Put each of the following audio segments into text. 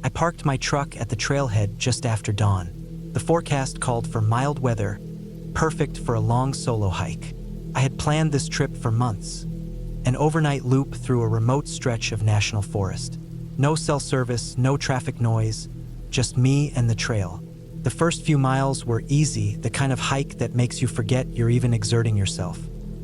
I parked my truck at the trailhead just after dawn. The forecast called for mild weather, perfect for a long solo hike. I had planned this trip for months. An overnight loop through a remote stretch of national forest. No cell service, no traffic noise, just me and the trail. The first few miles were easy, the kind of hike that makes you forget you're even exerting yourself.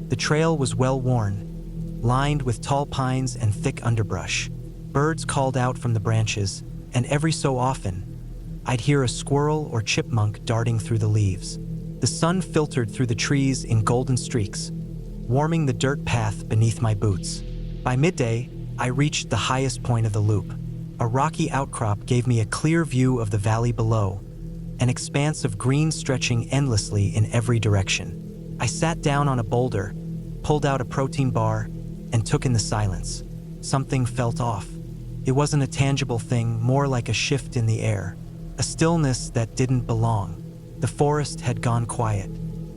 The trail was well-worn, lined with tall pines and thick underbrush. Birds called out from the branches, and every so often, I'd hear a squirrel or chipmunk darting through the leaves. The sun filtered through the trees in golden streaks, warming the dirt path beneath my boots. By midday, I reached the highest point of the loop. A rocky outcrop gave me a clear view of the valley below, an expanse of green stretching endlessly in every direction. I sat down on a boulder, pulled out a protein bar, and took in the silence. Something felt off. It wasn't a tangible thing, more like a shift in the air, a stillness that didn't belong. The forest had gone quiet.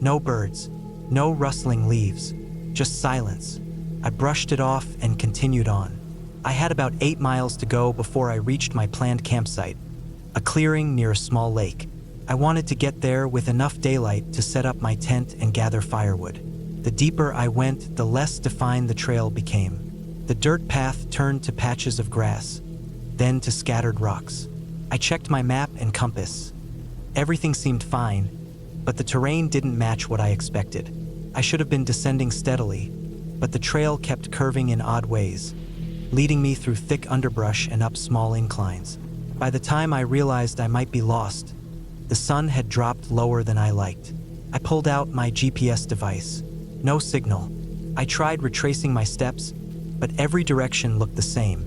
No birds, no rustling leaves, just silence. I brushed it off and continued on. I had about 8 miles to go before I reached my planned campsite, a clearing near a small lake. I wanted to get there with enough daylight to set up my tent and gather firewood. The deeper I went, the less defined the trail became. The dirt path turned to patches of grass, then to scattered rocks. I checked my map and compass. Everything seemed fine, but the terrain didn't match what I expected. I should have been descending steadily, but the trail kept curving in odd ways, leading me through thick underbrush and up small inclines. By the time I realized I might be lost, the sun had dropped lower than I liked. I pulled out my GPS device. No signal. I tried retracing my steps, but every direction looked the same.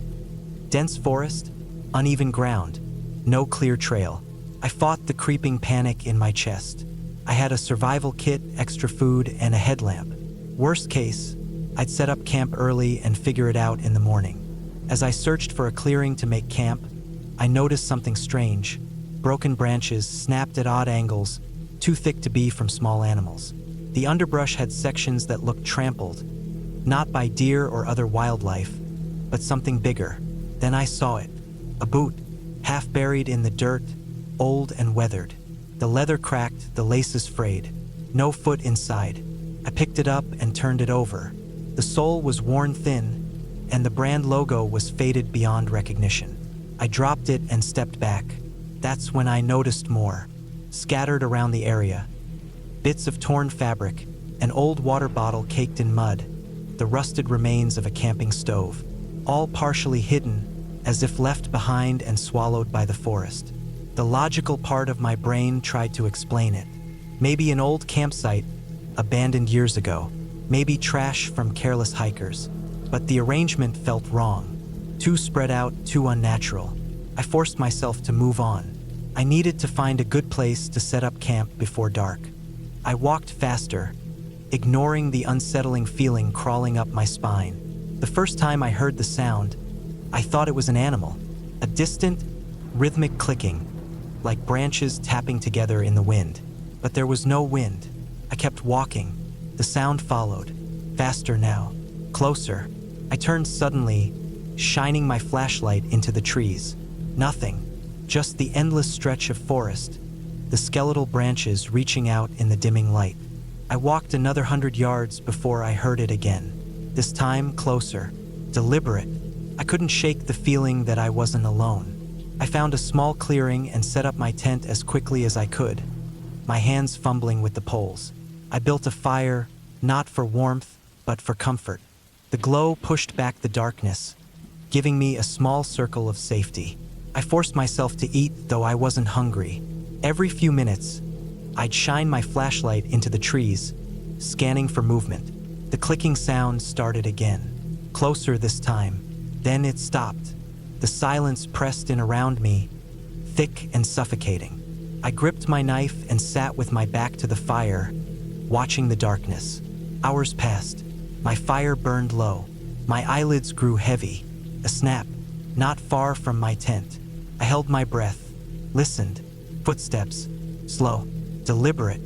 Dense forest, uneven ground, no clear trail. I fought the creeping panic in my chest. I had a survival kit, extra food, and a headlamp. Worst case, I'd set up camp early and figure it out in the morning. As I searched for a clearing to make camp, I noticed something strange. Broken branches snapped at odd angles, too thick to be from small animals. The underbrush had sections that looked trampled, not by deer or other wildlife, but something bigger. Then I saw it. A boot, half buried in the dirt, old and weathered. The leather cracked, the laces frayed. No foot inside. I picked it up and turned it over. The sole was worn thin, and the brand logo was faded beyond recognition. I dropped it and stepped back. That's when I noticed more. Scattered around the area. Bits of torn fabric, an old water bottle caked in mud, the rusted remains of a camping stove, all partially hidden, as if left behind and swallowed by the forest. The logical part of my brain tried to explain it. Maybe an old campsite, abandoned years ago. Maybe trash from careless hikers. But the arrangement felt wrong. Too spread out, too unnatural. I forced myself to move on. I needed to find a good place to set up camp before dark. I walked faster, ignoring the unsettling feeling crawling up my spine. The first time I heard the sound, I thought it was an animal. A distant, rhythmic clicking, like branches tapping together in the wind. But there was no wind. I kept walking. The sound followed. Faster now. Closer. I turned suddenly, shining my flashlight into the trees. Nothing. Just the endless stretch of forest, the skeletal branches reaching out in the dimming light. I walked another 100 yards before I heard it again. This time closer, deliberate. I couldn't shake the feeling that I wasn't alone. I found a small clearing and set up my tent as quickly as I could, my hands fumbling with the poles. I built a fire, not for warmth, but for comfort. The glow pushed back the darkness, giving me a small circle of safety. I forced myself to eat, though I wasn't hungry. Every few minutes, I'd shine my flashlight into the trees, scanning for movement. The clicking sound started again, closer this time. Then it stopped. The silence pressed in around me, thick and suffocating. I gripped my knife and sat with my back to the fire, watching the darkness. Hours passed. My fire burned low. My eyelids grew heavy. A snap, not far from my tent. I held my breath, listened. Footsteps, slow, deliberate.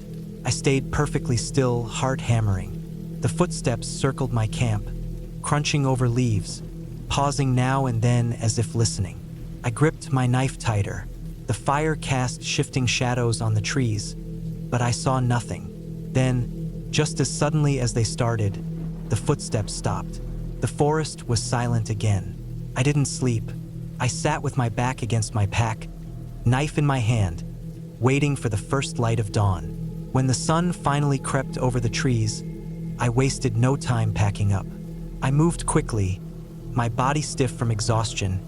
I stayed perfectly still, heart hammering. The footsteps circled my camp, crunching over leaves, pausing now and then as if listening. I gripped my knife tighter. The fire cast shifting shadows on the trees, but I saw nothing. Then, just as suddenly as they started, the footsteps stopped. The forest was silent again. I didn't sleep. I sat with my back against my pack, knife in my hand, waiting for the first light of dawn. When the sun finally crept over the trees, I wasted no time packing up. I moved quickly, my body stiff from exhaustion,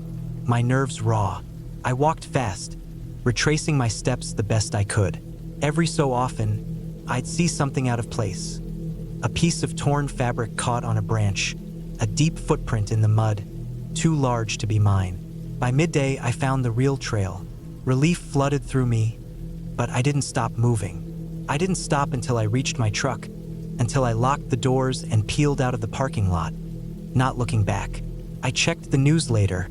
my nerves raw. I walked fast, retracing my steps the best I could. Every so often, I'd see something out of place. A piece of torn fabric caught on a branch, a deep footprint in the mud, too large to be mine. By midday, I found the real trail. Relief flooded through me, but I didn't stop moving. I didn't stop until I reached my truck, until I locked the doors and peeled out of the parking lot, not looking back. I checked the news later,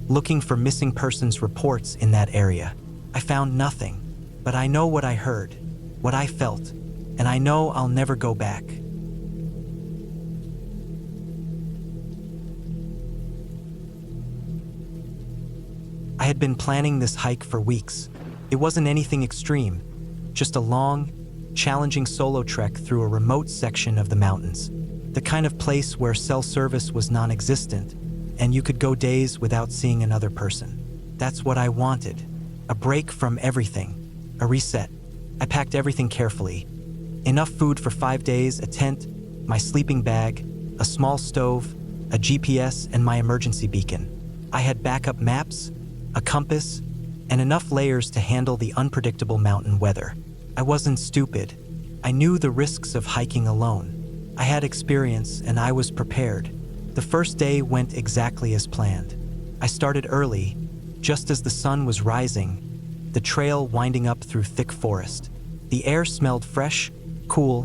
looking for missing persons reports in that area. I found nothing, but I know what I heard, what I felt, and I know I'll never go back. I had been planning this hike for weeks. It wasn't anything extreme, just a long, challenging solo trek through a remote section of the mountains. The kind of place where cell service was non-existent, and you could go days without seeing another person. That's what I wanted. A break from everything. A reset. I packed everything carefully. Enough food for 5 days, a tent, my sleeping bag, a small stove, a GPS, and my emergency beacon. I had backup maps, a compass, and enough layers to handle the unpredictable mountain weather. I wasn't stupid. I knew the risks of hiking alone. I had experience and I was prepared. The first day went exactly as planned. I started early, just as the sun was rising, the trail winding up through thick forest. The air smelled fresh, cool,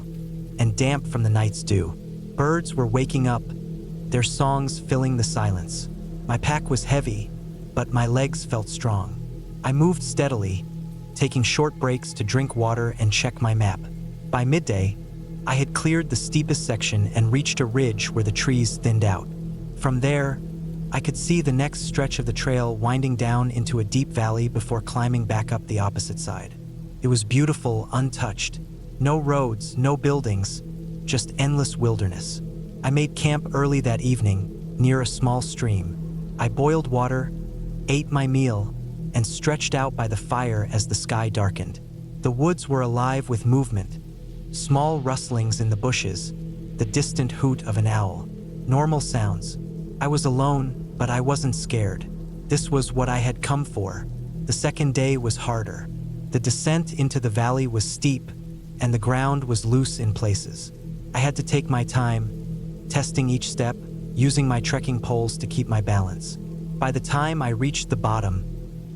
and damp from the night's dew. Birds were waking up, their songs filling the silence. My pack was heavy, but my legs felt strong. I moved steadily, taking short breaks to drink water and check my map. By midday, I had cleared the steepest section and reached a ridge where the trees thinned out. From there, I could see the next stretch of the trail winding down into a deep valley before climbing back up the opposite side. It was beautiful, untouched. No roads, no buildings, just endless wilderness. I made camp early that evening, near a small stream. I boiled water, ate my meal, and stretched out by the fire as the sky darkened. The woods were alive with movement. Small rustlings in the bushes, the distant hoot of an owl. Normal sounds. I was alone, but I wasn't scared. This was what I had come for. The second day was harder. The descent into the valley was steep, and the ground was loose in places. I had to take my time, testing each step, using my trekking poles to keep my balance. By the time I reached the bottom,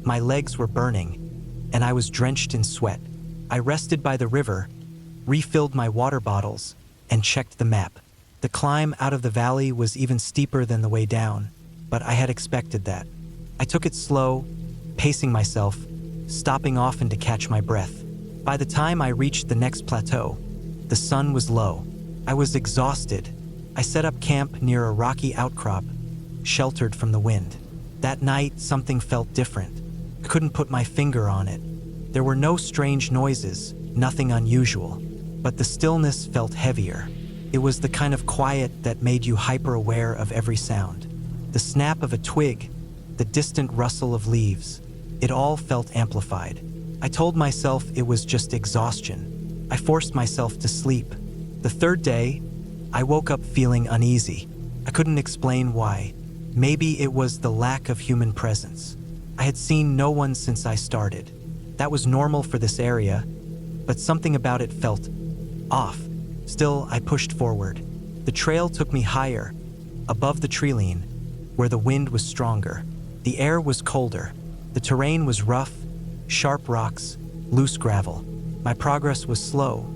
my legs were burning, and I was drenched in sweat. I rested by the river, refilled my water bottles, and checked the map. The climb out of the valley was even steeper than the way down, but I had expected that. I took it slow, pacing myself, stopping often to catch my breath. By the time I reached the next plateau, the sun was low. I was exhausted. I set up camp near a rocky outcrop, sheltered from the wind. That night, something felt different. I couldn't put my finger on it. There were no strange noises, nothing unusual, but the stillness felt heavier. It was the kind of quiet that made you hyper-aware of every sound. The snap of a twig, the distant rustle of leaves, it all felt amplified. I told myself it was just exhaustion. I forced myself to sleep. The third day, I woke up feeling uneasy. I couldn't explain why. Maybe it was the lack of human presence. I had seen no one since I started. That was normal for this area, but something about it felt off. Still, I pushed forward. The trail took me higher, above the treeline, where the wind was stronger. The air was colder. The terrain was rough, sharp rocks, loose gravel. My progress was slow,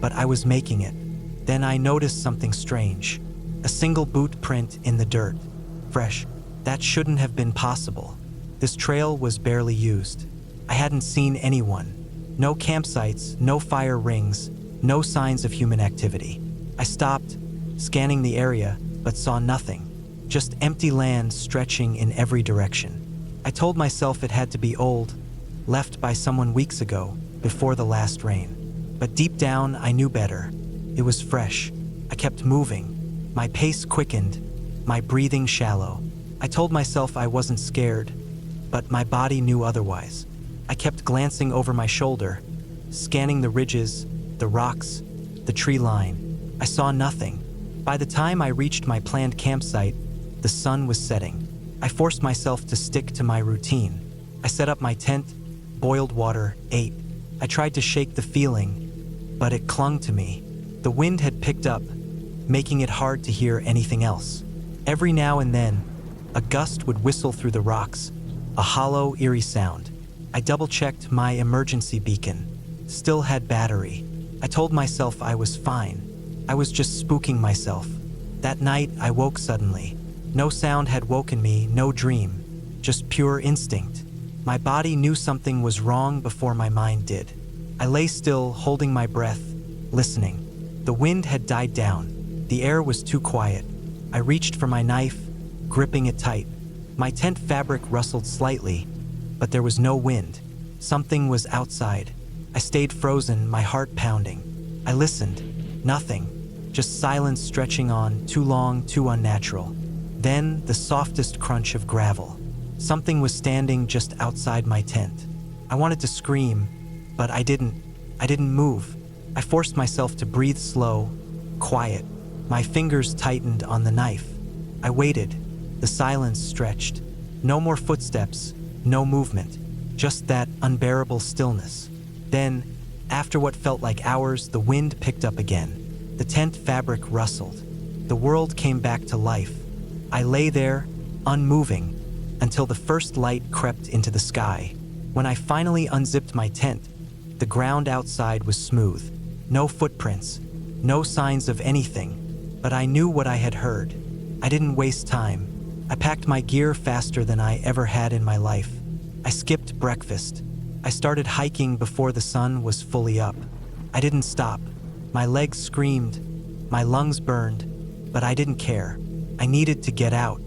but I was making it. Then I noticed something strange. A single boot print in the dirt. Fresh. That shouldn't have been possible. This trail was barely used. I hadn't seen anyone. No campsites, no fire rings, no signs of human activity. I stopped, scanning the area, but saw nothing. Just empty land stretching in every direction. I told myself it had to be old, left by someone weeks ago, before the last rain. But deep down, I knew better. It was fresh. I kept moving. My pace quickened, my breathing shallow. I told myself I wasn't scared, but my body knew otherwise. I kept glancing over my shoulder, scanning the ridges, the rocks, the tree line. I saw nothing. By the time I reached my planned campsite, the sun was setting. I forced myself to stick to my routine. I set up my tent, boiled water, ate. I tried to shake the feeling, but it clung to me. The wind had picked up, making it hard to hear anything else. Every now and then, a gust would whistle through the rocks, a hollow, eerie sound. I double-checked my emergency beacon. Still had battery. I told myself I was fine. I was just spooking myself. That night, I woke suddenly. No sound had woken me, no dream, just pure instinct. My body knew something was wrong before my mind did. I lay still, holding my breath, listening. The wind had died down. The air was too quiet. I reached for my knife, gripping it tight. My tent fabric rustled slightly, but there was no wind. Something was outside. I stayed frozen, my heart pounding. I listened. Nothing. Just silence stretching on, too long, too unnatural. Then the softest crunch of gravel. Something was standing just outside my tent. I wanted to scream, but I didn't. I didn't move. I forced myself to breathe slow, quiet. My fingers tightened on the knife. I waited. The silence stretched. No more footsteps, no movement, just that unbearable stillness. Then, after what felt like hours, the wind picked up again. The tent fabric rustled. The world came back to life. I lay there, unmoving, until the first light crept into the sky. When I finally unzipped my tent, the ground outside was smooth. No footprints, no signs of anything, but I knew what I had heard. I didn't waste time. I packed my gear faster than I ever had in my life. I skipped breakfast. I started hiking before the sun was fully up. I didn't stop. My legs screamed, my lungs burned, but I didn't care. I needed to get out.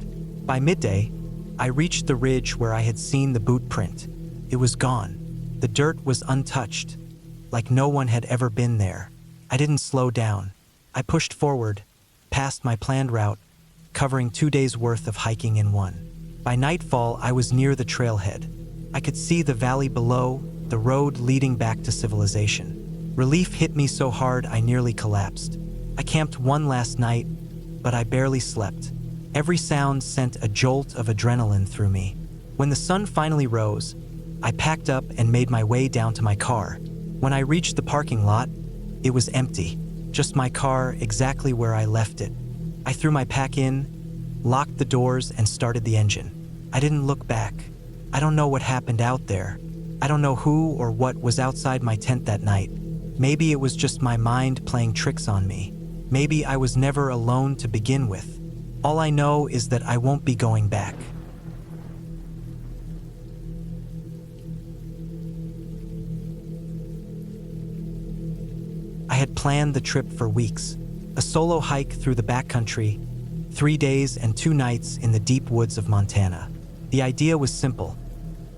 By midday, I reached the ridge where I had seen the boot print. It was gone. The dirt was untouched, like no one had ever been there. I didn't slow down. I pushed forward, past my planned route, covering 2 days' worth of hiking in one. By nightfall, I was near the trailhead. I could see the valley below, the road leading back to civilization. Relief hit me so hard I nearly collapsed. I camped one last night, but I barely slept. Every sound sent a jolt of adrenaline through me. When the sun finally rose, I packed up and made my way down to my car. When I reached the parking lot, it was empty. Just my car exactly where I left it. I threw my pack in, locked the doors, and started the engine. I didn't look back. I don't know what happened out there. I don't know who or what was outside my tent that night. Maybe it was just my mind playing tricks on me. Maybe I was never alone to begin with. All I know is that I won't be going back. I had planned the trip for weeks. A solo hike through the backcountry, 3 days and 2 nights in the deep woods of Montana. The idea was simple: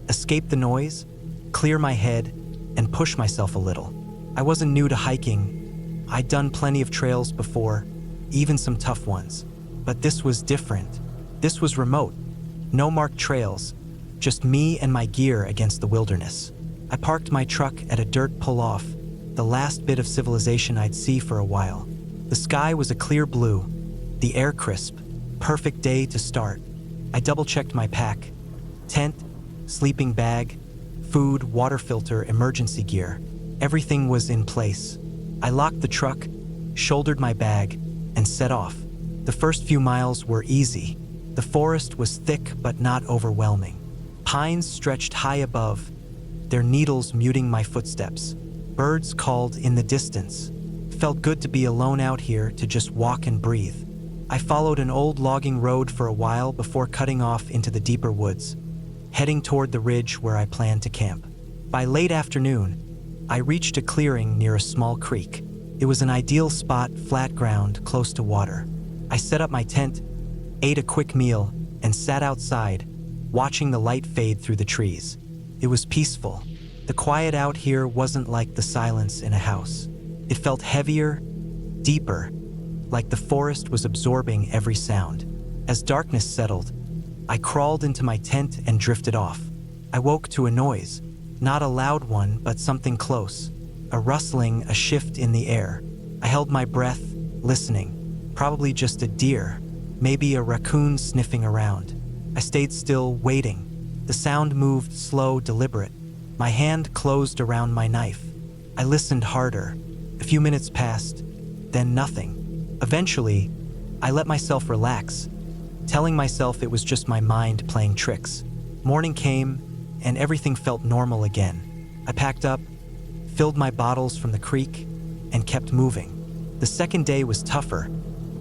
escape the noise, clear my head, and push myself a little. I wasn't new to hiking. I'd done plenty of trails before, even some tough ones. But this was different. This was remote. No marked trails, just me and my gear against the wilderness. I parked my truck at a dirt pull-off, the last bit of civilization I'd see for a while. The sky was a clear blue, the air crisp, perfect day to start. I double-checked my pack: tent, sleeping bag, food, water filter, emergency gear. Everything was in place. I locked the truck, shouldered my bag, and set off. The first few miles were easy. The forest was thick but not overwhelming. Pines stretched high above, their needles muting my footsteps. Birds called in the distance. Felt good to be alone out here, to just walk and breathe. I followed an old logging road for a while before cutting off into the deeper woods, heading toward the ridge where I planned to camp. By late afternoon, I reached a clearing near a small creek. It was an ideal spot, flat ground, close to water. I set up my tent, ate a quick meal, and sat outside, watching the light fade through the trees. It was peaceful. The quiet out here wasn't like the silence in a house. It felt heavier, deeper, like the forest was absorbing every sound. As darkness settled, I crawled into my tent and drifted off. I woke to a noise, not a loud one, but something close. A rustling, a shift in the air. I held my breath, listening. Probably just a deer, maybe a raccoon sniffing around. I stayed still, waiting. The sound moved slow, deliberate. My hand closed around my knife. I listened harder. A few minutes passed, then nothing. Eventually, I let myself relax, telling myself it was just my mind playing tricks. Morning came, and everything felt normal again. I packed up, filled my bottles from the creek, and kept moving. The second day was tougher.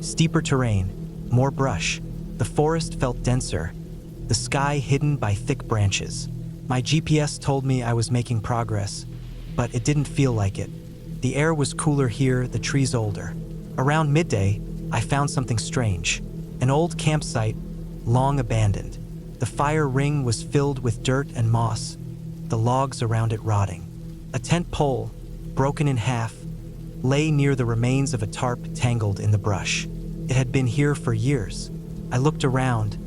Steeper terrain, more brush. The forest felt denser, the sky hidden by thick branches. My GPS told me I was making progress, but it didn't feel like it. The air was cooler here, the trees older. Around midday, I found something strange. An old campsite, long abandoned. The fire ring was filled with dirt and moss, the logs around it rotting. A tent pole, broken in half, lay near the remains of a tarp tangled in the brush. It had been here for years. I looked around,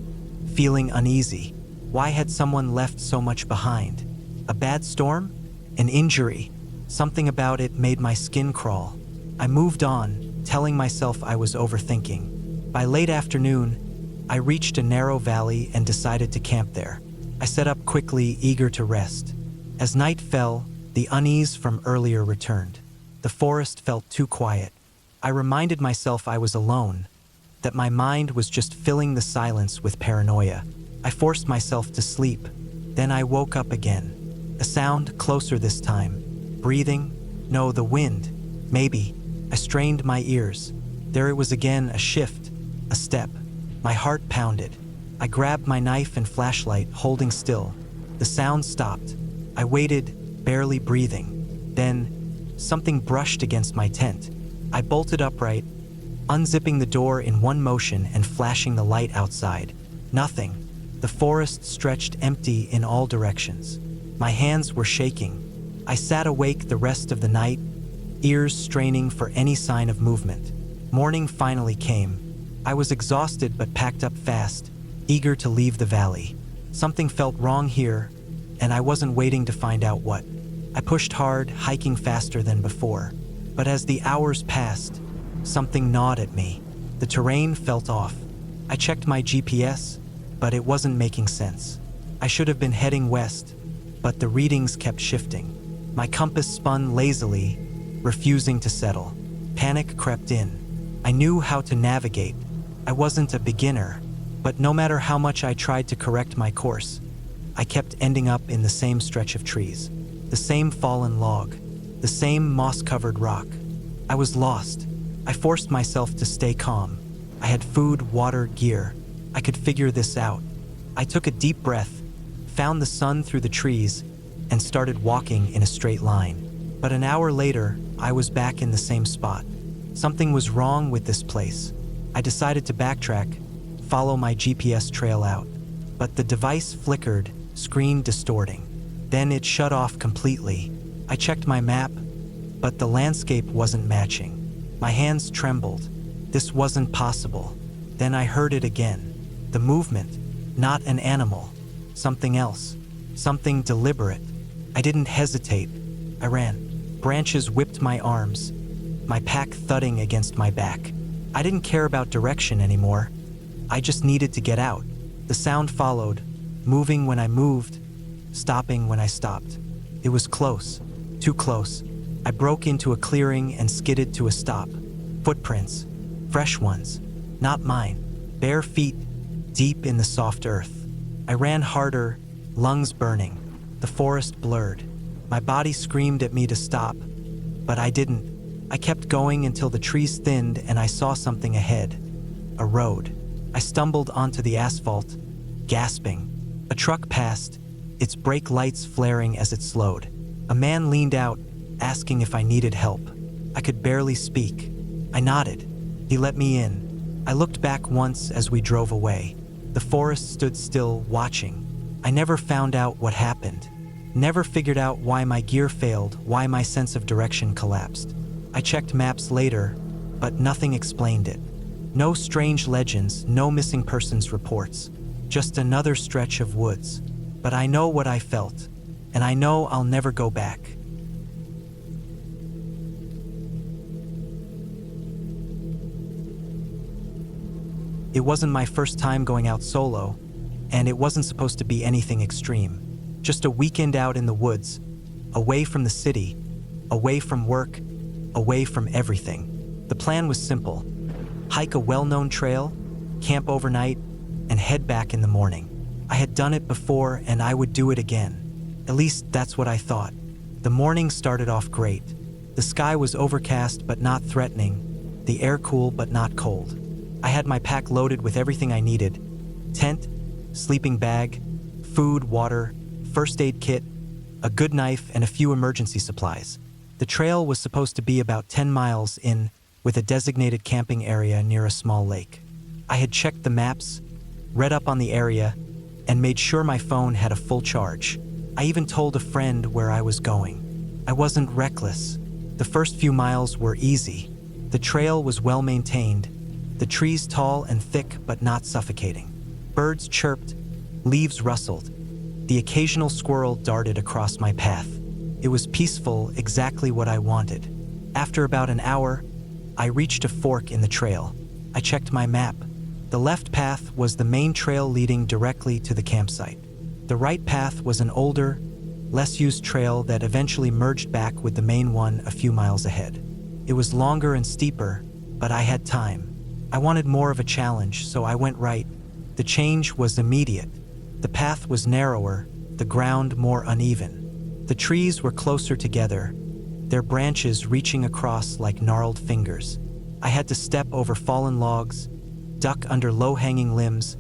feeling uneasy. Why had someone left so much behind? A bad storm? An injury? Something about it made my skin crawl. I moved on, telling myself I was overthinking. By late afternoon, I reached a narrow valley and decided to camp there. I set up quickly, eager to rest. As night fell, the unease from earlier returned. The forest felt too quiet. I reminded myself I was alone, that my mind was just filling the silence with paranoia. I forced myself to sleep. Then I woke up again. A sound closer this time. Breathing? No, the wind. Maybe. I strained my ears. There it was again, a shift, a step. My heart pounded. I grabbed my knife and flashlight, holding still. The sound stopped. I waited, barely breathing. Then, something brushed against my tent. I bolted upright, unzipping the door in one motion and flashing the light outside. Nothing. The forest stretched empty in all directions. My hands were shaking. I sat awake the rest of the night, ears straining for any sign of movement. Morning finally came. I was exhausted but packed up fast, eager to leave the valley. Something felt wrong here, and I wasn't waiting to find out what. I pushed hard, hiking faster than before. But as the hours passed, something gnawed at me. The terrain felt off. I checked my GPS, but it wasn't making sense. I should have been heading west, but the readings kept shifting. My compass spun lazily, refusing to settle. Panic crept in. I knew how to navigate. I wasn't a beginner, but no matter how much I tried to correct my course, I kept ending up in the same stretch of trees, the same fallen log, the same moss-covered rock. I was lost. I forced myself to stay calm. I had food, water, gear. I could figure this out. I took a deep breath, found the sun through the trees, and started walking in a straight line. But an hour later, I was back in the same spot. Something was wrong with this place. I decided to backtrack, follow my GPS trail out. But the device flickered, screen distorting. Then it shut off completely. I checked my map, but the landscape wasn't matching. My hands trembled. This wasn't possible. Then I heard it again. The movement, not an animal, something else, something deliberate. I didn't hesitate. I ran. Branches whipped my arms, my pack thudding against my back. I didn't care about direction anymore. I just needed to get out. The sound followed, moving when I moved, stopping when I stopped. It was close, too close. I broke into a clearing and skidded to a stop. Footprints, fresh ones, not mine, bare feet, deep in the soft earth. I ran harder, lungs burning. The forest blurred. My body screamed at me to stop, but I didn't. I kept going until the trees thinned and I saw something ahead. A road. I stumbled onto the asphalt, gasping. A truck passed, its brake lights flaring as it slowed. A man leaned out, asking if I needed help. I could barely speak. I nodded. He let me in. I looked back once as we drove away. The forest stood still, watching. I never found out what happened. Never figured out why my gear failed, why my sense of direction collapsed. I checked maps later, but nothing explained it. No strange legends, no missing persons reports. Just another stretch of woods. But I know what I felt, and I know I'll never go back. It wasn't my first time going out solo, and it wasn't supposed to be anything extreme. Just a weekend out in the woods, away from the city, away from work, away from everything. The plan was simple: hike a well-known trail, camp overnight, and head back in the morning. I had done it before, and I would do it again. At least that's what I thought. The morning started off great. The sky was overcast but not threatening, the air cool but not cold. I had my pack loaded with everything I needed: tent, sleeping bag, food, water, first aid kit, a good knife, and a few emergency supplies. The trail was supposed to be about 10 miles in, with a designated camping area near a small lake. I had checked the maps, read up on the area, and made sure my phone had a full charge. I even told a friend where I was going. I wasn't reckless. The first few miles were easy. The trail was well maintained, the trees tall and thick but not suffocating. Birds chirped, leaves rustled. The occasional squirrel darted across my path. It was peaceful, exactly what I wanted. After about an hour, I reached a fork in the trail. I checked my map. The left path was the main trail leading directly to the campsite. The right path was an older, less used trail that eventually merged back with the main one a few miles ahead. It was longer and steeper, but I had time. I wanted more of a challenge, so I went right. The change was immediate. The path was narrower, the ground more uneven. The trees were closer together, their branches reaching across like gnarled fingers. I had to step over fallen logs, duck under low-hanging limbs,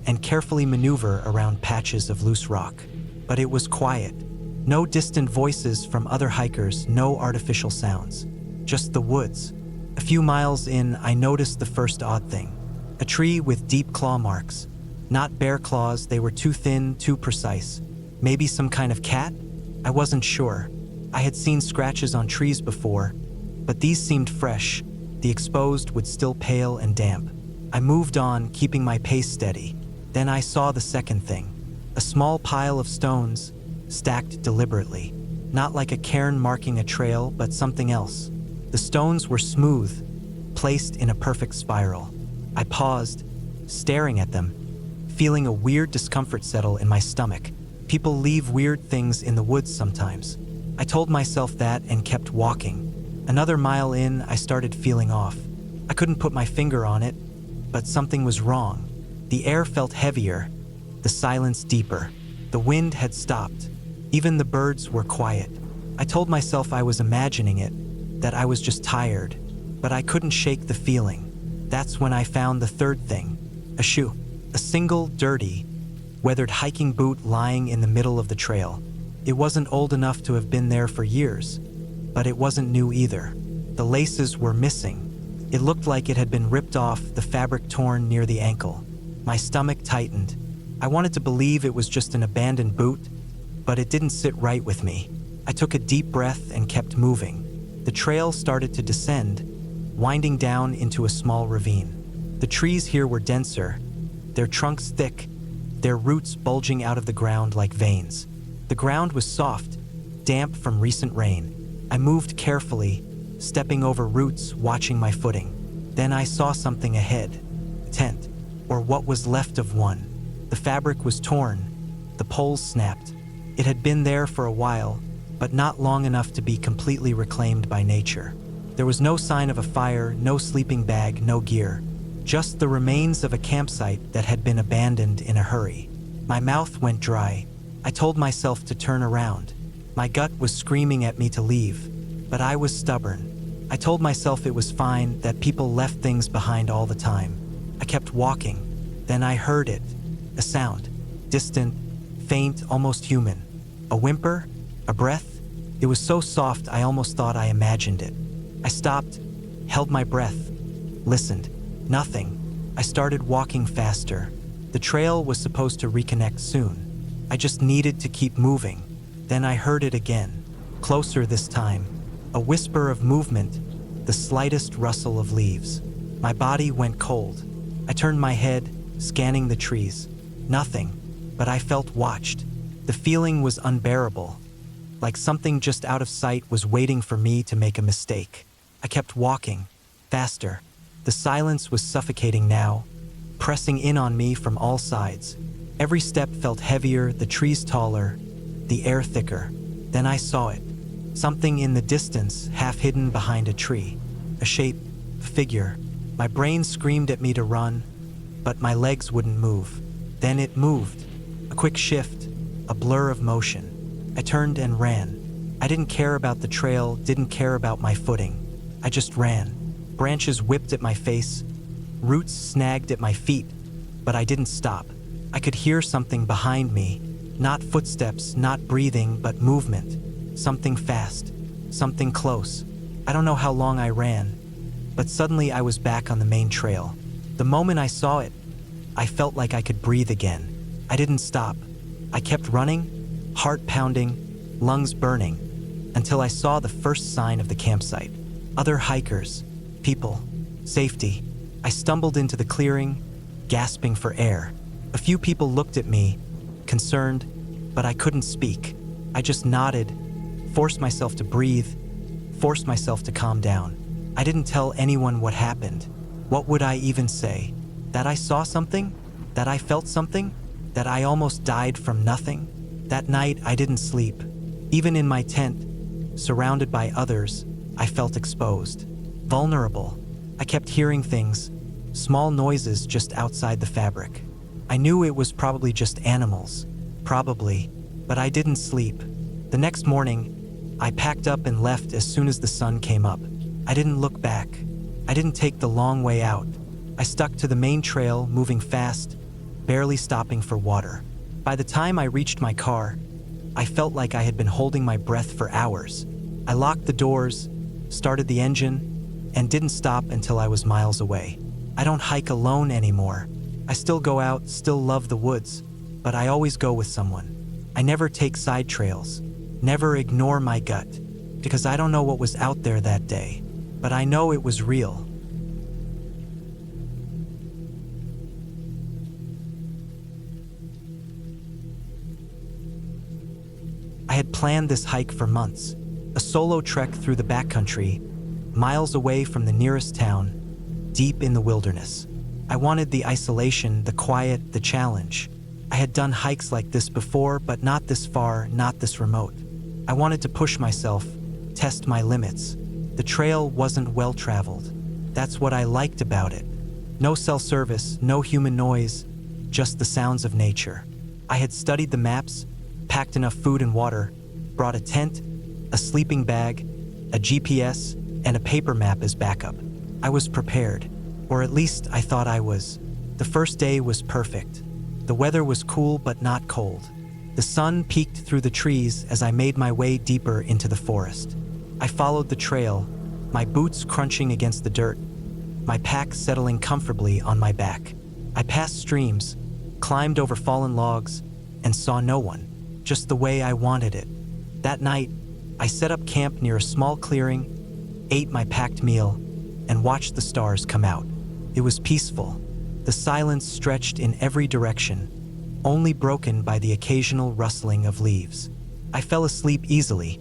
and carefully maneuver around patches of loose rock. But it was quiet. No distant voices from other hikers, no artificial sounds. Just the woods. A few miles in, I noticed the first odd thing. A tree with deep claw marks. Not bear claws, they were too thin, too precise. Maybe some kind of cat? I wasn't sure. I had seen scratches on trees before, but these seemed fresh. The exposed wood still pale and damp. I moved on, keeping my pace steady. Then I saw the second thing. A small pile of stones, stacked deliberately. Not like a cairn marking a trail, but something else. The stones were smooth, placed in a perfect spiral. I paused, staring at them, feeling a weird discomfort settle in my stomach. People leave weird things in the woods sometimes. I told myself that and kept walking. Another mile in, I started feeling off. I couldn't put my finger on it, but something was wrong. The air felt heavier, the silence deeper. The wind had stopped. Even the birds were quiet. I told myself I was imagining it, that I was just tired, but I couldn't shake the feeling. That's when I found the third thing, a shoe. A single, dirty, weathered hiking boot lying in the middle of the trail. It wasn't old enough to have been there for years, but it wasn't new either. The laces were missing. It looked like it had been ripped off, the fabric torn near the ankle. My stomach tightened. I wanted to believe it was just an abandoned boot, but it didn't sit right with me. I took a deep breath and kept moving. The trail started to descend, winding down into a small ravine. The trees here were denser, their trunks thick, their roots bulging out of the ground like veins. The ground was soft, damp from recent rain. I moved carefully, stepping over roots, watching my footing. Then I saw something ahead. A tent, or what was left of one. The fabric was torn, the poles snapped. It had been there for a while, but not long enough to be completely reclaimed by nature. There was no sign of a fire, no sleeping bag, no gear. Just the remains of a campsite that had been abandoned in a hurry. My mouth went dry. I told myself to turn around. My gut was screaming at me to leave, but I was stubborn. I told myself it was fine, that people left things behind all the time. I kept walking. Then I heard it. A sound. Distant, faint, almost human. A whimper? A breath? It was so soft I almost thought I imagined it. I stopped, held my breath, listened. Nothing. I started walking faster. The trail was supposed to reconnect soon. I just needed to keep moving. Then I heard it again, closer this time. A whisper of movement, the slightest rustle of leaves. My body went cold. I turned my head, scanning the trees. Nothing, but I felt watched. The feeling was unbearable, like something just out of sight was waiting for me to make a mistake. I kept walking, faster. The silence was suffocating now, pressing in on me from all sides. Every step felt heavier, the trees taller, the air thicker. Then I saw it. Something in the distance, half hidden behind a tree. A shape, a figure. My brain screamed at me to run, but my legs wouldn't move. Then it moved. A quick shift, a blur of motion. I turned and ran. I didn't care about the trail, didn't care about my footing. I just ran. Branches whipped at my face, roots snagged at my feet, but I didn't stop. I could hear something behind me. Not footsteps, not breathing, but movement. Something fast, something close. I don't know how long I ran, but suddenly I was back on the main trail. The moment I saw it, I felt like I could breathe again. I didn't stop. I kept running, heart pounding, lungs burning, until I saw the first sign of the campsite. Other hikers, people, safety. I stumbled into the clearing, gasping for air. A few people looked at me, concerned, but I couldn't speak. I just nodded, forced myself to breathe, forced myself to calm down. I didn't tell anyone what happened. What would I even say? That I saw something? That I felt something? That I almost died from nothing? That night I didn't sleep. Even in my tent, surrounded by others, I felt exposed, vulnerable. I kept hearing things, small noises just outside the fabric. I knew it was probably just animals, probably, but I didn't sleep. The next morning, I packed up and left as soon as the sun came up. I didn't look back. I didn't take the long way out. I stuck to the main trail, moving fast, barely stopping for water. By the time I reached my car, I felt like I had been holding my breath for hours. I locked the doors, started the engine, and didn't stop until I was miles away. I don't hike alone anymore. I still go out, still love the woods, but I always go with someone. I never take side trails, never ignore my gut, because I don't know what was out there that day, but I know it was real. I had planned this hike for months, a solo trek through the backcountry, miles away from the nearest town, deep in the wilderness. I wanted the isolation, the quiet, the challenge. I had done hikes like this before, but not this far, not this remote. I wanted to push myself, test my limits. The trail wasn't well traveled. That's what I liked about it. No cell service, no human noise, just the sounds of nature. I had studied the maps, packed enough food and water, brought a tent, a sleeping bag, a GPS, and a paper map as backup. I was prepared, or at least I thought I was. The first day was perfect. The weather was cool but not cold. The sun peeked through the trees as I made my way deeper into the forest. I followed the trail, my boots crunching against the dirt, my pack settling comfortably on my back. I passed streams, climbed over fallen logs, and saw no one, just the way I wanted it. That night, I set up camp near a small clearing, ate my packed meal, and watched the stars come out. It was peaceful. The silence stretched in every direction, only broken by the occasional rustling of leaves. I fell asleep easily,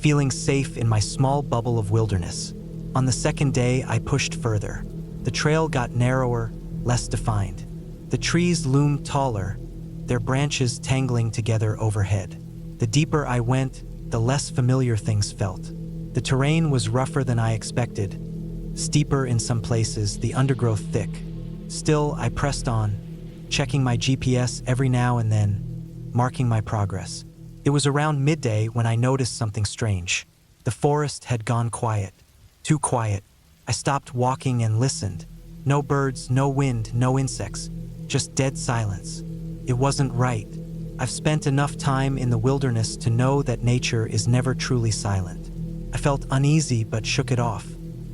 feeling safe in my small bubble of wilderness. On the second day, I pushed further. The trail got narrower, less defined. The trees loomed taller, their branches tangling together overhead. The deeper I went, the less familiar things felt. The terrain was rougher than I expected, steeper in some places, the undergrowth thick. Still, I pressed on, checking my GPS every now and then, marking my progress. It was around midday when I noticed something strange. The forest had gone quiet, too quiet. I stopped walking and listened. No birds, no wind, no insects, just dead silence. It wasn't right. I've spent enough time in the wilderness to know that nature is never truly silent. I felt uneasy but shook it off.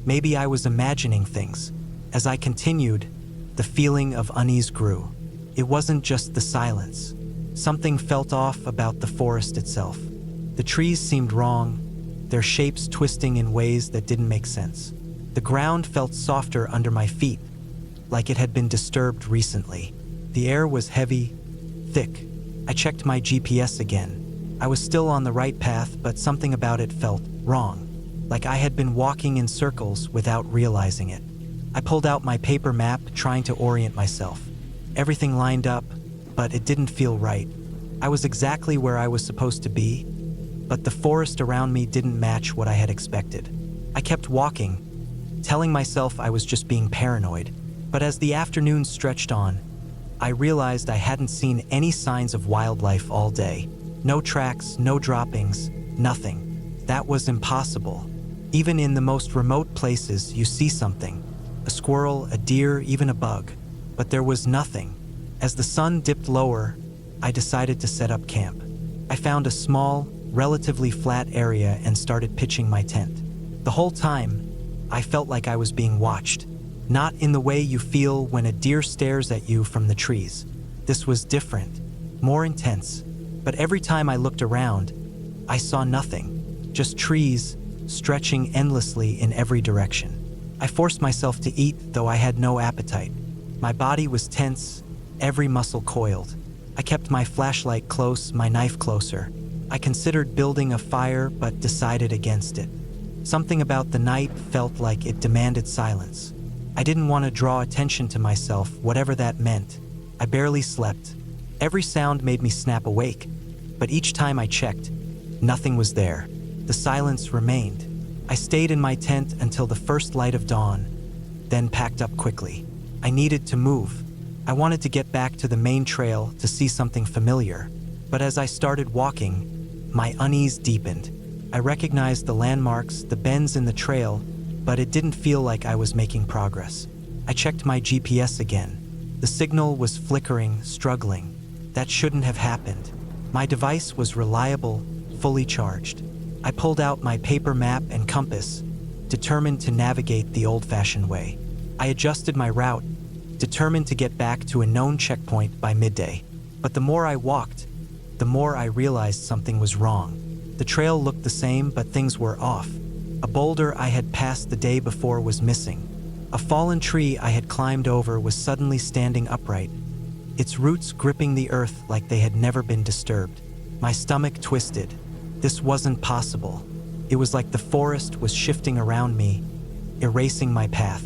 Maybe I was imagining things. As I continued, the feeling of unease grew. It wasn't just the silence. Something felt off about the forest itself. The trees seemed wrong, their shapes twisting in ways that didn't make sense. The ground felt softer under my feet, like it had been disturbed recently. The air was heavy, thick. I checked my GPS again. I was still on the right path, but something about it felt wrong, like I had been walking in circles without realizing it. I pulled out my paper map, trying to orient myself. Everything lined up, but it didn't feel right. I was exactly where I was supposed to be, but the forest around me didn't match what I had expected. I kept walking, telling myself I was just being paranoid, but as the afternoon stretched on, I realized I hadn't seen any signs of wildlife all day. No tracks, no droppings, nothing. That was impossible. Even in the most remote places, you see something. A squirrel, a deer, even a bug. But there was nothing. As the sun dipped lower, I decided to set up camp. I found a small, relatively flat area and started pitching my tent. The whole time, I felt like I was being watched. Not in the way you feel when a deer stares at you from the trees. This was different, more intense. But every time I looked around, I saw nothing. Just trees, stretching endlessly in every direction. I forced myself to eat, though I had no appetite. My body was tense, every muscle coiled. I kept my flashlight close, my knife closer. I considered building a fire, but decided against it. Something about the night felt like it demanded silence. I didn't want to draw attention to myself, whatever that meant. I barely slept. Every sound made me snap awake, but each time I checked, nothing was there. The silence remained. I stayed in my tent until the first light of dawn, then packed up quickly. I needed to move. I wanted to get back to the main trail to see something familiar, but as I started walking, my unease deepened. I recognized the landmarks, the bends in the trail, but it didn't feel like I was making progress. I checked my GPS again. The signal was flickering, struggling. That shouldn't have happened. My device was reliable, fully charged. I pulled out my paper map and compass, determined to navigate the old-fashioned way. I adjusted my route, determined to get back to a known checkpoint by midday. But the more I walked, the more I realized something was wrong. The trail looked the same, but things were off. A boulder I had passed the day before was missing. A fallen tree I had climbed over was suddenly standing upright, its roots gripping the earth like they had never been disturbed. My stomach twisted. This wasn't possible. It was like the forest was shifting around me, erasing my path.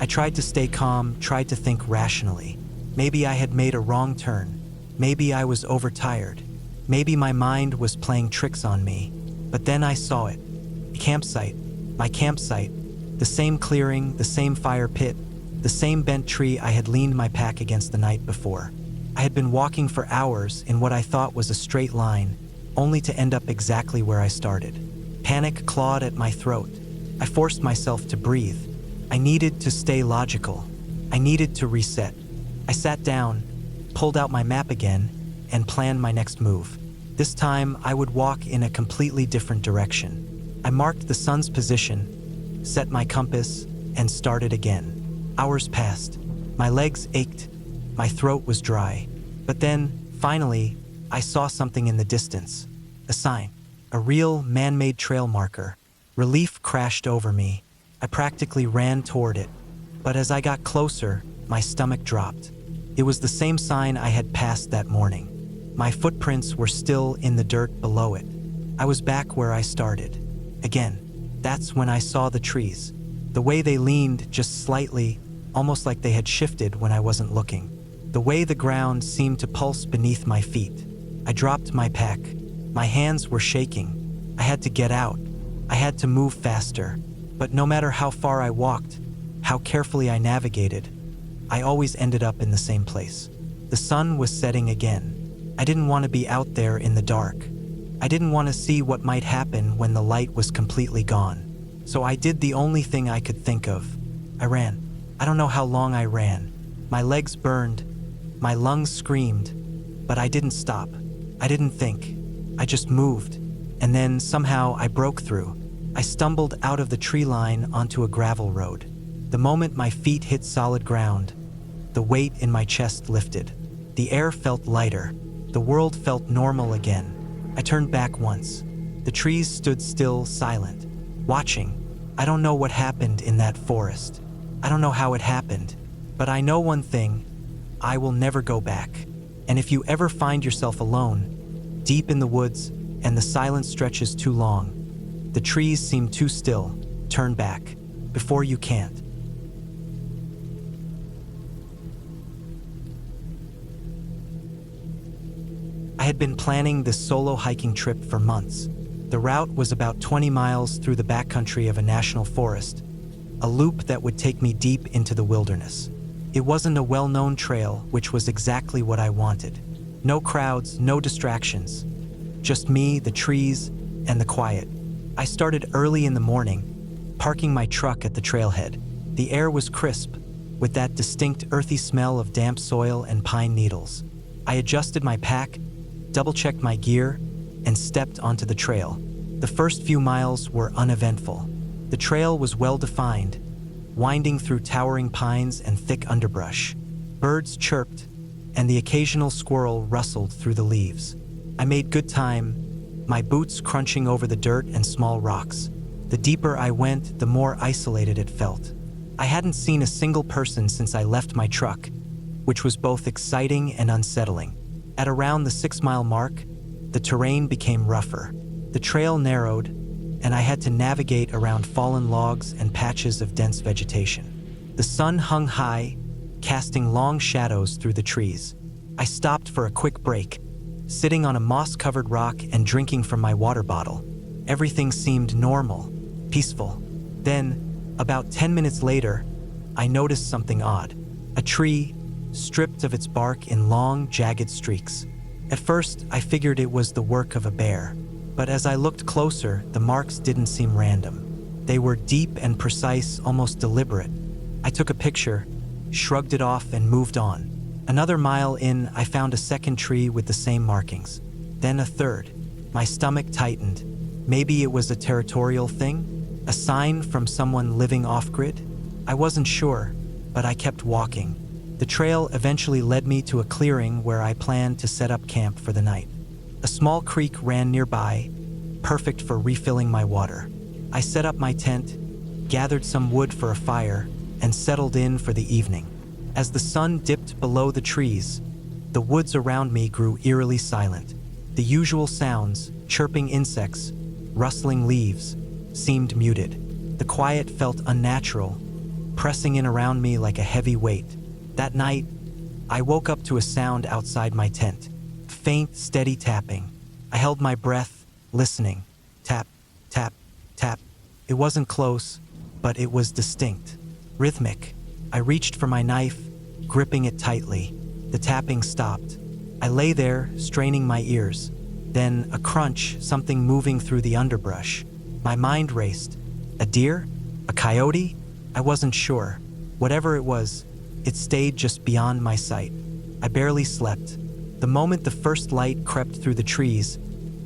I tried to stay calm, tried to think rationally. Maybe I had made a wrong turn. Maybe I was overtired. Maybe my mind was playing tricks on me. But then I saw it. Campsite, my campsite, the same clearing, the same fire pit, the same bent tree I had leaned my pack against the night before. I had been walking for hours in what I thought was a straight line, only to end up exactly where I started. Panic clawed at my throat. I forced myself to breathe. I needed to stay logical. I needed to reset. I sat down, pulled out my map again, and planned my next move. This time, I would walk in a completely different direction. I marked the sun's position, set my compass, and started again. Hours passed. My legs ached. My throat was dry. But then, finally, I saw something in the distance. A sign. A real, man-made trail marker. Relief crashed over me. I practically ran toward it. But as I got closer, my stomach dropped. It was the same sign I had passed that morning. My footprints were still in the dirt below it. I was back where I started. Again, that's when I saw the trees. The way they leaned just slightly, almost like they had shifted when I wasn't looking. The way the ground seemed to pulse beneath my feet. I dropped my pack. My hands were shaking. I had to get out. I had to move faster. But no matter how far I walked, how carefully I navigated, I always ended up in the same place. The sun was setting again. I didn't want to be out there in the dark. I didn't want to see what might happen when the light was completely gone. So I did the only thing I could think of. I ran. I don't know how long I ran. My legs burned. My lungs screamed. But I didn't stop. I didn't think. I just moved. And then somehow I broke through. I stumbled out of the tree line onto a gravel road. The moment my feet hit solid ground, the weight in my chest lifted. The air felt lighter. The world felt normal again. I turned back once. The trees stood still, silent, watching. I don't know what happened in that forest. I don't know how it happened, but I know one thing: I will never go back. And if you ever find yourself alone, deep in the woods, and the silence stretches too long, the trees seem too still, turn back, before you can't. I had been planning this solo hiking trip for months. The route was about 20 miles through the backcountry of a national forest, a loop that would take me deep into the wilderness. It wasn't a well-known trail, which was exactly what I wanted. No crowds, no distractions. Just me, the trees, and the quiet. I started early in the morning, parking my truck at the trailhead. The air was crisp, with that distinct earthy smell of damp soil and pine needles. I adjusted my pack, double-checked my gear, and stepped onto the trail. The first few miles were uneventful. The trail was well-defined, winding through towering pines and thick underbrush. Birds chirped, and the occasional squirrel rustled through the leaves. I made good time, my boots crunching over the dirt and small rocks. The deeper I went, the more isolated it felt. I hadn't seen a single person since I left my truck, which was both exciting and unsettling. At around the 6-mile mark, the terrain became rougher. The trail narrowed, and I had to navigate around fallen logs and patches of dense vegetation. The sun hung high, casting long shadows through the trees. I stopped for a quick break, sitting on a moss-covered rock and drinking from my water bottle. Everything seemed normal, peaceful. Then, about 10 minutes later, I noticed something odd. A tree, stripped of its bark in long, jagged streaks. At first, I figured it was the work of a bear, but as I looked closer, the marks didn't seem random. They were deep and precise, almost deliberate. I took a picture, shrugged it off, and moved on. Another mile in, I found a second tree with the same markings. Then a third. My stomach tightened. Maybe it was a territorial thing? A sign from someone living off-grid? I wasn't sure, but I kept walking. The trail eventually led me to a clearing where I planned to set up camp for the night. A small creek ran nearby, perfect for refilling my water. I set up my tent, gathered some wood for a fire, and settled in for the evening. As the sun dipped below the trees, the woods around me grew eerily silent. The usual sounds, chirping insects, rustling leaves, seemed muted. The quiet felt unnatural, pressing in around me like a heavy weight. That night, I woke up to a sound outside my tent. Faint, steady tapping. I held my breath, listening. Tap, tap, tap. It wasn't close, but it was distinct. Rhythmic. I reached for my knife, gripping it tightly. The tapping stopped. I lay there, straining my ears. Then a crunch, something moving through the underbrush. My mind raced. A deer? A coyote? I wasn't sure. Whatever it was, it stayed just beyond my sight. I barely slept. The moment the first light crept through the trees,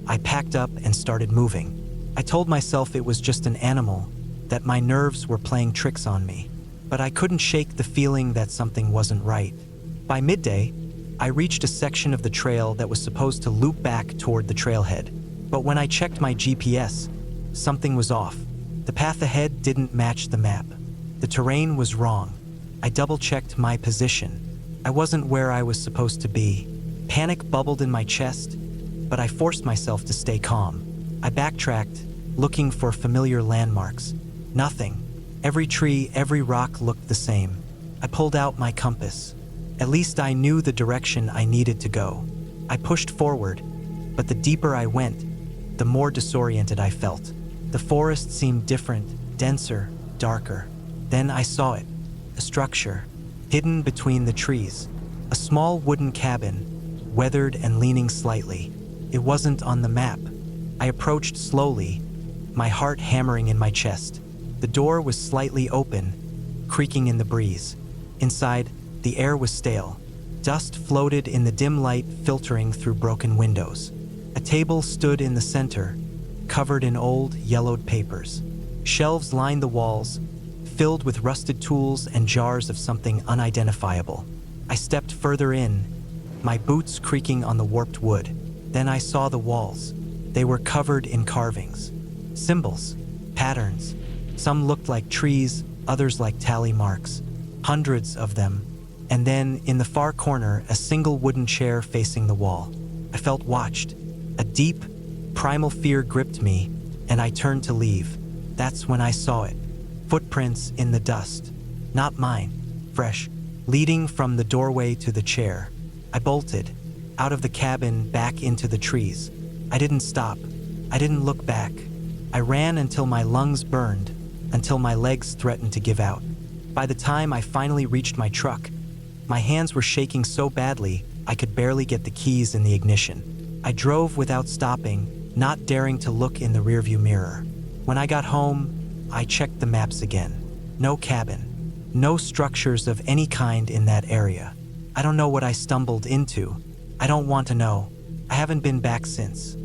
I packed up and started moving. I told myself it was just an animal, that my nerves were playing tricks on me. But I couldn't shake the feeling that something wasn't right. By midday, I reached a section of the trail that was supposed to loop back toward the trailhead. But when I checked my GPS, something was off. The path ahead didn't match the map. The terrain was wrong. I double-checked my position. I wasn't where I was supposed to be. Panic bubbled in my chest, but I forced myself to stay calm. I backtracked, looking for familiar landmarks. Nothing. Every tree, every rock looked the same. I pulled out my compass. At least I knew the direction I needed to go. I pushed forward, but the deeper I went, the more disoriented I felt. The forest seemed different, denser, darker. Then I saw it. A structure, hidden between the trees. A small wooden cabin, weathered and leaning slightly. It wasn't on the map. I approached slowly, my heart hammering in my chest. The door was slightly open, creaking in the breeze. Inside, the air was stale. Dust floated in the dim light filtering through broken windows. A table stood in the center, covered in old, yellowed papers. Shelves lined the walls, filled with rusted tools and jars of something unidentifiable. I stepped further in, my boots creaking on the warped wood. Then I saw the walls. They were covered in carvings. Symbols, patterns. Some looked like trees, others like tally marks. Hundreds of them. And then, in the far corner, a single wooden chair facing the wall. I felt watched. A deep, primal fear gripped me, and I turned to leave. That's when I saw it. Footprints in the dust. Not mine. Fresh. Leading from the doorway to the chair. I bolted. Out of the cabin, back into the trees. I didn't stop. I didn't look back. I ran until my lungs burned, until my legs threatened to give out. By the time I finally reached my truck, my hands were shaking so badly I could barely get the keys in the ignition. I drove without stopping, not daring to look in the rearview mirror. When I got home, I checked the maps again. No cabin. No structures of any kind in that area. I don't know what I stumbled into. I don't want to know. I haven't been back since.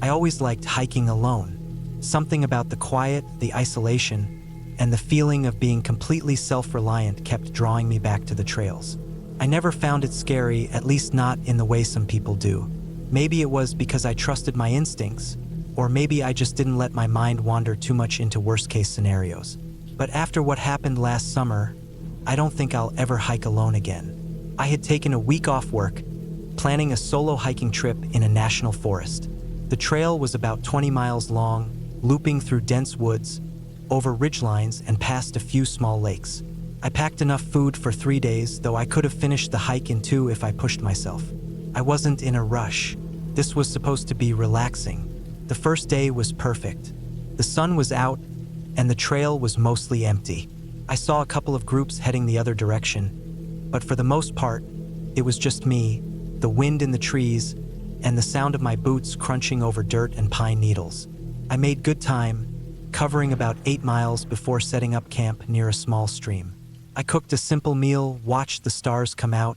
I always liked hiking alone. Something about the quiet, the isolation, and the feeling of being completely self-reliant kept drawing me back to the trails. I never found it scary, at least not in the way some people do. Maybe it was because I trusted my instincts, or maybe I just didn't let my mind wander too much into worst-case scenarios. But after what happened last summer, I don't think I'll ever hike alone again. I had taken a week off work, planning a solo hiking trip in a national forest. The trail was about 20 miles long, looping through dense woods, over ridgelines, and past a few small lakes. I packed enough food for 3 days, though I could have finished the hike in 2 if I pushed myself. I wasn't in a rush. This was supposed to be relaxing. The first day was perfect. The sun was out, and the trail was mostly empty. I saw a couple of groups heading the other direction, but for the most part, it was just me, the wind in the trees, and the sound of my boots crunching over dirt and pine needles. I made good time, covering about 8 miles before setting up camp near a small stream. I cooked a simple meal, watched the stars come out,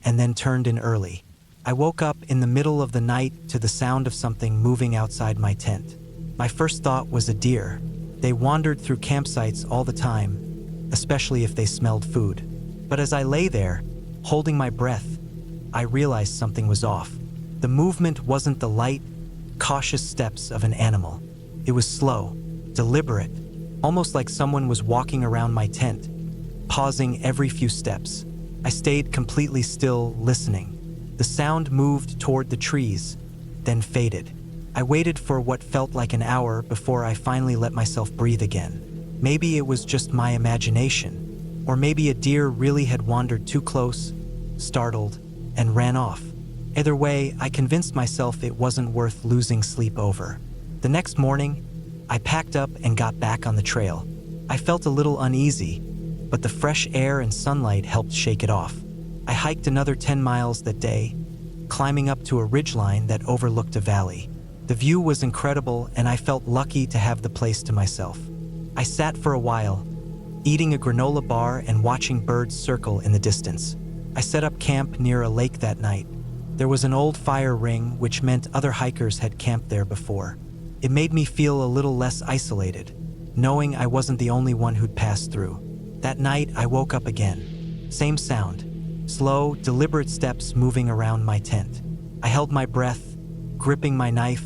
and then turned in early. I woke up in the middle of the night to the sound of something moving outside my tent. My first thought was a deer. They wandered through campsites all the time, especially if they smelled food. But as I lay there, holding my breath, I realized something was off. The movement wasn't the light, cautious steps of an animal. It was slow, deliberate, almost like someone was walking around my tent, pausing every few steps. I stayed completely still, listening. The sound moved toward the trees, then faded. I waited for what felt like an hour before I finally let myself breathe again. Maybe it was just my imagination, or maybe a deer really had wandered too close, startled, and ran off. Either way, I convinced myself it wasn't worth losing sleep over. The next morning, I packed up and got back on the trail. I felt a little uneasy, but the fresh air and sunlight helped shake it off. I hiked another 10 miles that day, climbing up to a ridgeline that overlooked a valley. The view was incredible, and I felt lucky to have the place to myself. I sat for a while, eating a granola bar and watching birds circle in the distance. I set up camp near a lake that night. There was an old fire ring, which meant other hikers had camped there before. It made me feel a little less isolated, knowing I wasn't the only one who'd passed through. That night, I woke up again. Same sound. Slow, deliberate steps moving around my tent. I held my breath, gripping my knife,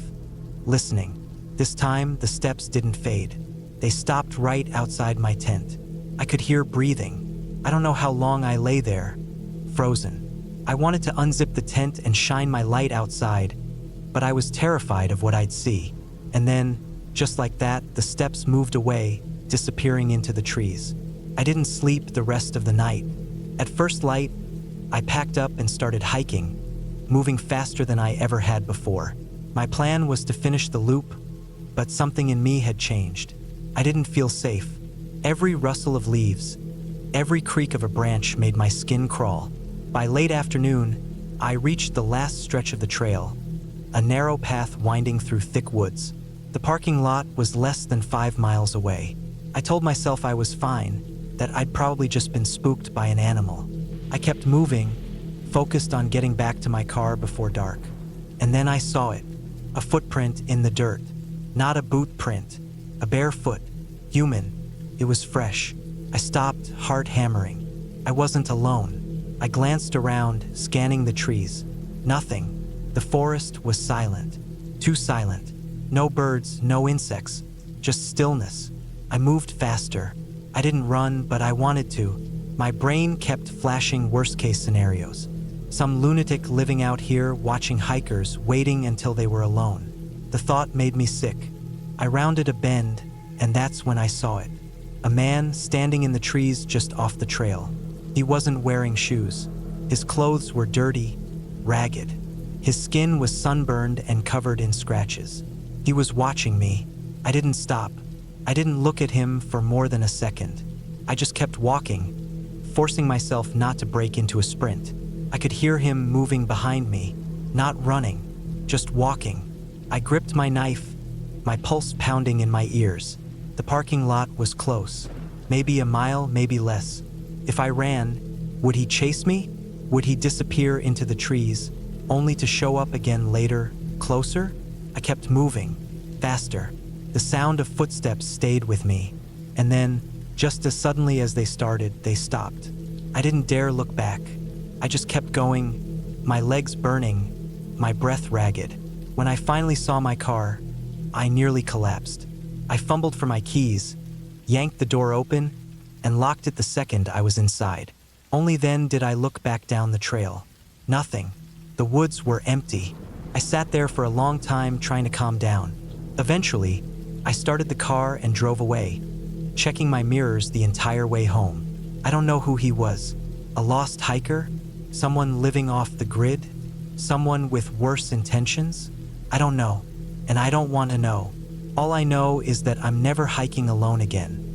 listening. This time, the steps didn't fade. They stopped right outside my tent. I could hear breathing. I don't know how long I lay there, frozen. I wanted to unzip the tent and shine my light outside, but I was terrified of what I'd see. And then, just like that, the steps moved away, disappearing into the trees. I didn't sleep the rest of the night. At first light, I packed up and started hiking, moving faster than I ever had before. My plan was to finish the loop, but something in me had changed. I didn't feel safe. Every rustle of leaves, every creak of a branch made my skin crawl. By late afternoon, I reached the last stretch of the trail, a narrow path winding through thick woods. The parking lot was less than 5 miles away. I told myself I was fine, that I'd probably just been spooked by an animal. I kept moving, focused on getting back to my car before dark. And then I saw it, a footprint in the dirt. Not a boot print, a bare foot, human, It was fresh. I stopped, heart hammering. I wasn't alone. I glanced around, scanning the trees. Nothing. The forest was silent. Too silent. No birds, no insects. Just stillness. I moved faster. I didn't run, but I wanted to. My brain kept flashing worst-case scenarios. Some lunatic living out here, watching hikers, waiting until they were alone. The thought made me sick. I rounded a bend, and that's when I saw it. A man standing in the trees just off the trail. He wasn't wearing shoes. His clothes were dirty, ragged. His skin was sunburned and covered in scratches. He was watching me. I didn't stop. I didn't look at him for more than a second. I just kept walking, forcing myself not to break into a sprint. I could hear him moving behind me, not running, just walking. I gripped my knife, my pulse pounding in my ears. The parking lot was close, maybe a mile, maybe less. If I ran, would he chase me? Would he disappear into the trees, only to show up again later, closer? I kept moving, faster. The sound of footsteps stayed with me, and then, just as suddenly as they started, they stopped. I didn't dare look back. I just kept going, my legs burning, my breath ragged. When I finally saw my car, I nearly collapsed. I fumbled for my keys, yanked the door open, and locked it the second I was inside. Only then did I look back down the trail. Nothing. The woods were empty. I sat there for a long time trying to calm down. Eventually, I started the car and drove away, checking my mirrors the entire way home. I don't know who he was. A lost hiker? Someone living off the grid? Someone with worse intentions? I don't know, and I don't want to know. All I know is that I'm never hiking alone again.